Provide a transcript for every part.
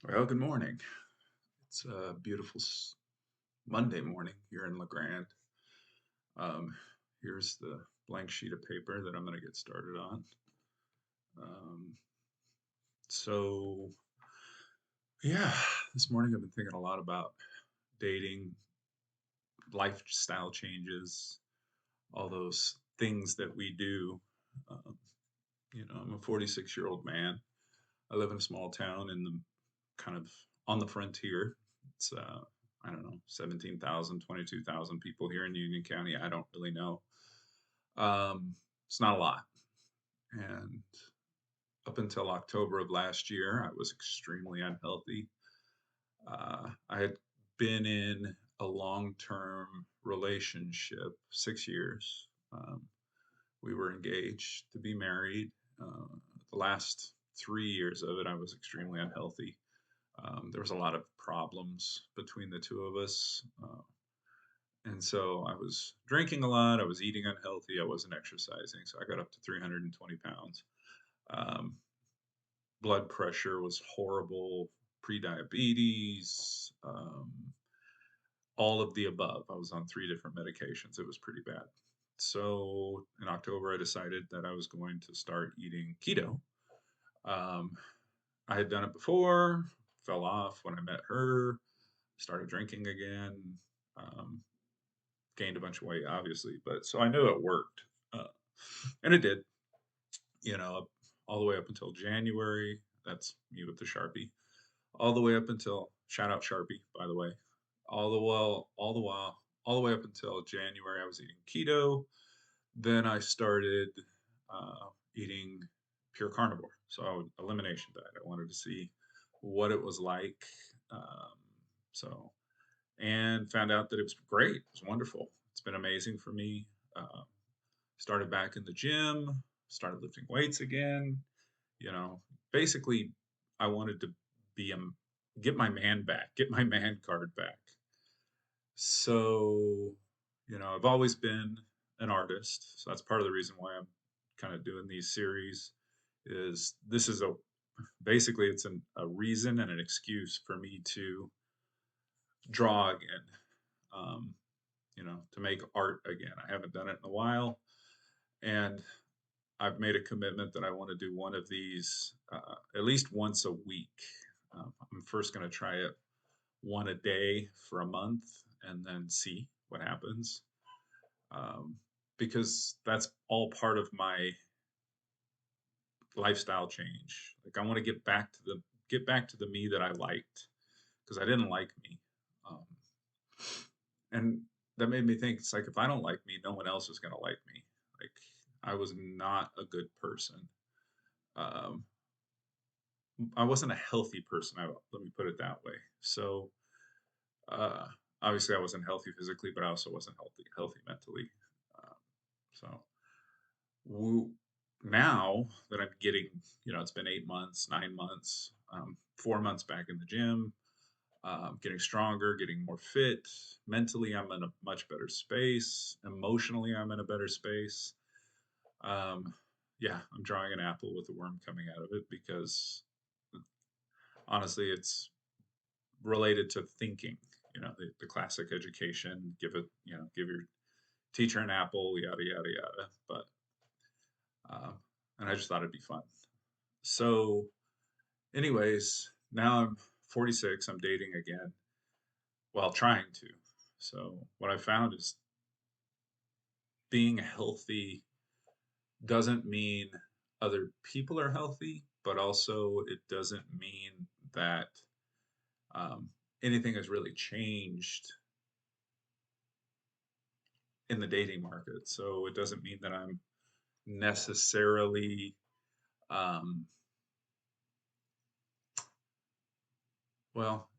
Well, good morning. It's a beautiful Monday morning here in La Grande. Um, Here's the blank sheet of paper that I'm going to get started on. Um, so, yeah, this morning I've been thinking a lot about dating, lifestyle changes, all those things that we do. Um, I'm a 46-year-old man. I live in a small town in the kind of on the frontier. It's I don't know, 17,000, 22,000 people here in Union County. I don't really know. It's not a lot. And up until October of last year, I was extremely unhealthy. I had been in a long-term relationship, 6 years. We were engaged to be married. The last 3 years of it, I was extremely unhealthy. There was a lot of problems between the two of us. And so I was drinking a lot. I was eating unhealthy. I wasn't exercising. So I got up to 320 pounds. Um, Blood pressure was horrible, pre-diabetes, all of the above. I was on 3 different medications. It was pretty bad. So in October, I decided that I was going to start eating keto. Um, I had done it before, fell off when I met her, started drinking again, um, gained a bunch of weight, obviously, but so I knew it worked. Uh, and it did, all the way up until January. That's me with the Sharpie. All the way up until, shout out Sharpie, by the way. All the way up until January, I was eating keto. Then I started eating pure carnivore, so elimination diet. I wanted to see what it was like. Um, so, and found out that it was great. It was wonderful. It's been amazing for me. Uh, Started back in the gym, started lifting weights again. You know, basically, I wanted to be a get my man back, get my man card back. So, I've always been an artist. So that's part of the reason why I'm kind of doing these series is this is a basically it's a reason and an excuse for me to draw again, um, to make art again. I haven't done it in a while, and I've made a commitment that I want to do one of these at least once a week. I'm first going to try it one a day for a month and then see what happens. Um, because that's all part of my lifestyle change. Like I want to get back to the me that I liked because I didn't like me. Um, and that made me think it's like if I don't like me, no one else is going to like me. Like I was not a good person. Um, I wasn't a healthy person. Let me put it that way. So uh, obviously, I wasn't healthy physically, but I also wasn't healthy mentally. Um, so woo, now that I'm getting, it's been 8 months, 9 months, 4 months back in the gym, getting stronger, getting more fit. Mentally, I'm in a much better space. Emotionally, I'm in a better space. Um, yeah, I'm drawing an apple with a worm coming out of it because honestly, it's related to thinking. The classic education, give your teacher an apple, yada yada yada. But and I just thought it'd be fun. So, anyways, now I'm 46. I'm dating again. Well, trying to. So what I found is being healthy doesn't mean other people are healthy, but also it doesn't mean that um, anything has really changed in the dating market. So it doesn't mean that I'm necessarily, um,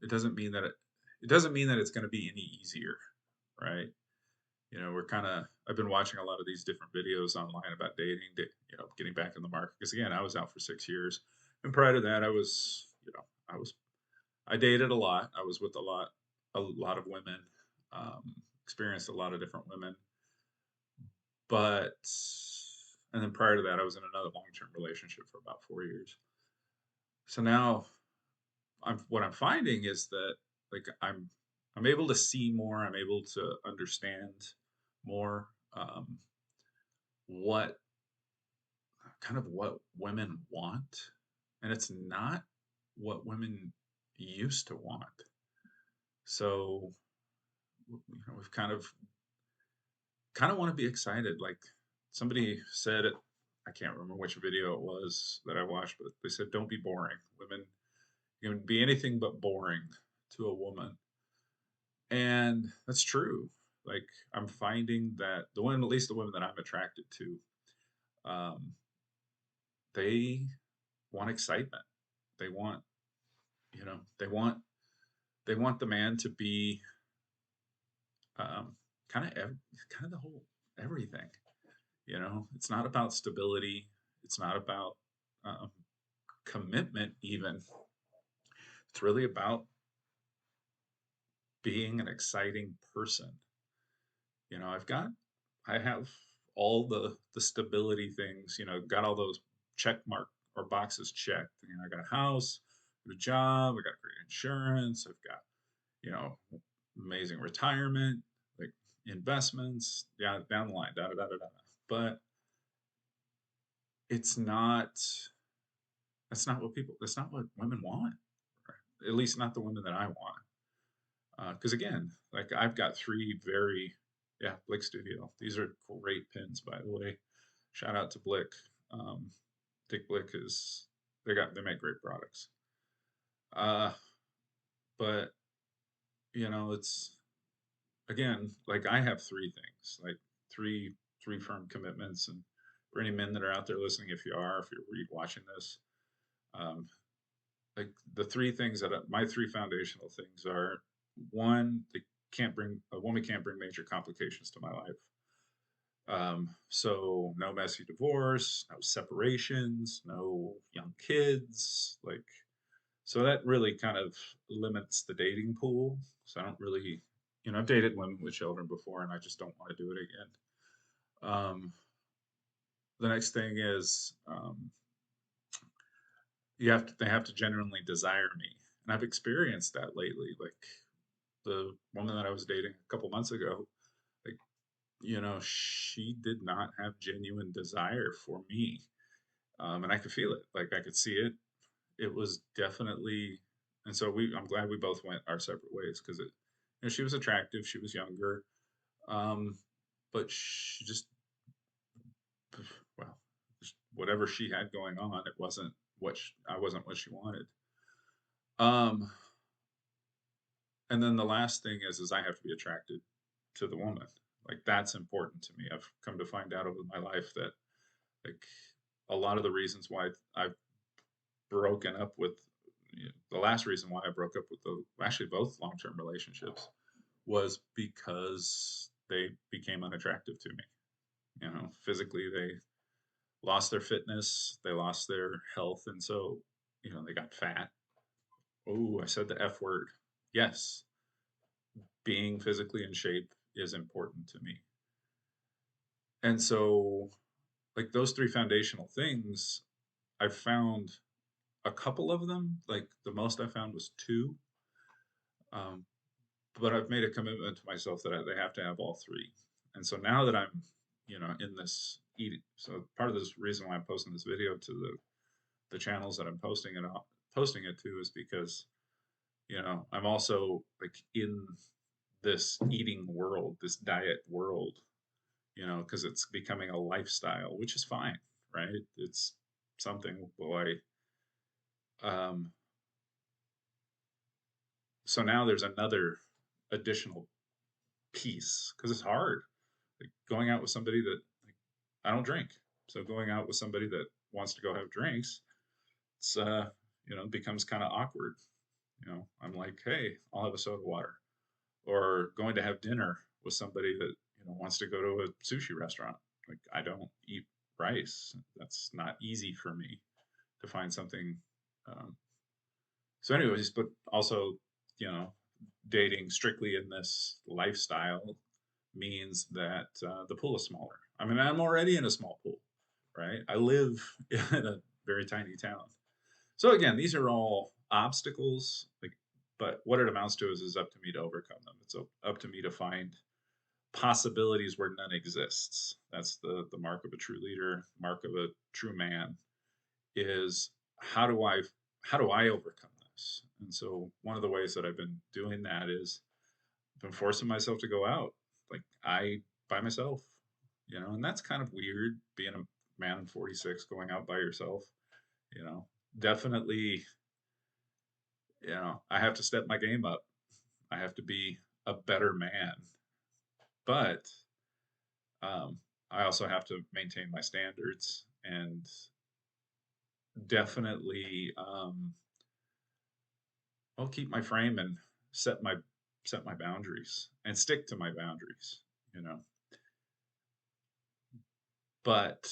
it doesn't mean that it doesn't mean that it's going to be any easier, right? We're kind of, I've been watching a lot of these different videos online about dating, getting back in the market. Because again, I was out for 6 years. And prior to that, I dated a lot. I was with a lot of women, experienced a lot of different women. But, and then prior to that, I was in another long term relationship for about 4 years. So now what I'm finding is that like I'm able to see more, I'm able to understand more what kind of what women want, and it's not what women used to want. So we've kind of want to be excited. Like somebody said it, I can't remember which video it was that I watched, but they said, "Don't be boring. Women can be anything but boring to a woman," and that's true. Like I'm finding that the women, at least the women that I'm attracted to, um, they want excitement. They want, they want the man to be um, kind of the whole everything. It's not about stability. It's not about um, commitment. Even it's really about being an exciting person. I have all the stability things. Got all those check mark or boxes checked. I got a house, a job, I got great insurance. I've got you know amazing retirement, like investments, yeah, down the line, da da da da da. But it's not that's not what women want, right? At least not the women that I want. Because again, like I've got three yeah, Blick Studio. These are great pins, by the way. Shout out to Blick. Um, Dick Blick is they make great products. Uh, but it's again like I have three things, like three three firm commitments, and for any men that are out there listening, if you're watching this, um, like the three things my three foundational things are: one, a woman can't bring major complications to my life. So no messy divorce, no separations, no young kids, like so that really kind of limits the dating pool. So I don't really, I've dated women with children before, and I just don't want to do it again. The next thing is they have to genuinely desire me, and I've experienced that lately. Like the woman that I was dating a couple months ago, like she did not have genuine desire for me, and I could feel it. Like I could see it. It was definitely, and so I'm glad we both went our separate ways because she was attractive, she was younger, um, but she just, well, just whatever she had going on, it wasn't I wasn't what she wanted. Um, and then the last thing is I have to be attracted to the woman. Like that's important to me. I've come to find out over my life that like a lot of the reasons why I've broken up with the last reason why I broke up with actually both long-term relationships was because they became unattractive to me. Physically they lost their fitness, they lost their health, and so they got fat. Oh, I said the F word. Yes, being physically in shape is important to me. And so like those three foundational things, I've found a couple of them. Like the most I found was two. Um, but I've made a commitment to myself that they have to have all three. And so now that I'm, in this eating, so part of this reason why I'm posting this video to the channels that I'm posting it to is because, I'm also like in this eating world, this diet world, because it's becoming a lifestyle, which is fine, right? It's something, boy. Um, so now there's another additional piece because it's hard. Like going out with somebody that like, I don't drink, so going out with somebody that wants to go have drinks, it's becomes kind of awkward. I'm like, hey, I'll have a soda water, or going to have dinner with somebody that wants to go to a sushi restaurant. Like I don't eat rice. That's not easy for me to find something. Um, so, anyways, but also, you know, dating strictly in this lifestyle means that the pool is smaller. I mean, I'm already in a small pool, right? I live in a very tiny town. So again, these are all obstacles, like, but what it amounts to is up to me to overcome them. It's up to me to find possibilities where none exists. That's the mark of a true leader, mark of a true man, is how do I how do I overcome this? And so one of the ways that I've been doing that is I've been forcing myself to go out, like I by myself, and that's kind of weird being a man in 46 going out by yourself, you know. Definitely, I have to step my game up. I have to be a better man, but I also have to maintain my standards and definitely I'll keep my frame and set my boundaries and stick to my boundaries, you know. But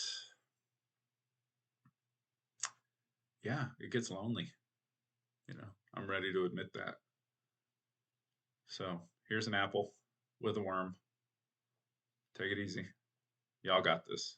yeah, it gets lonely. I'm ready to admit that. So here's an apple with a worm. Take it easy. Y'all got this.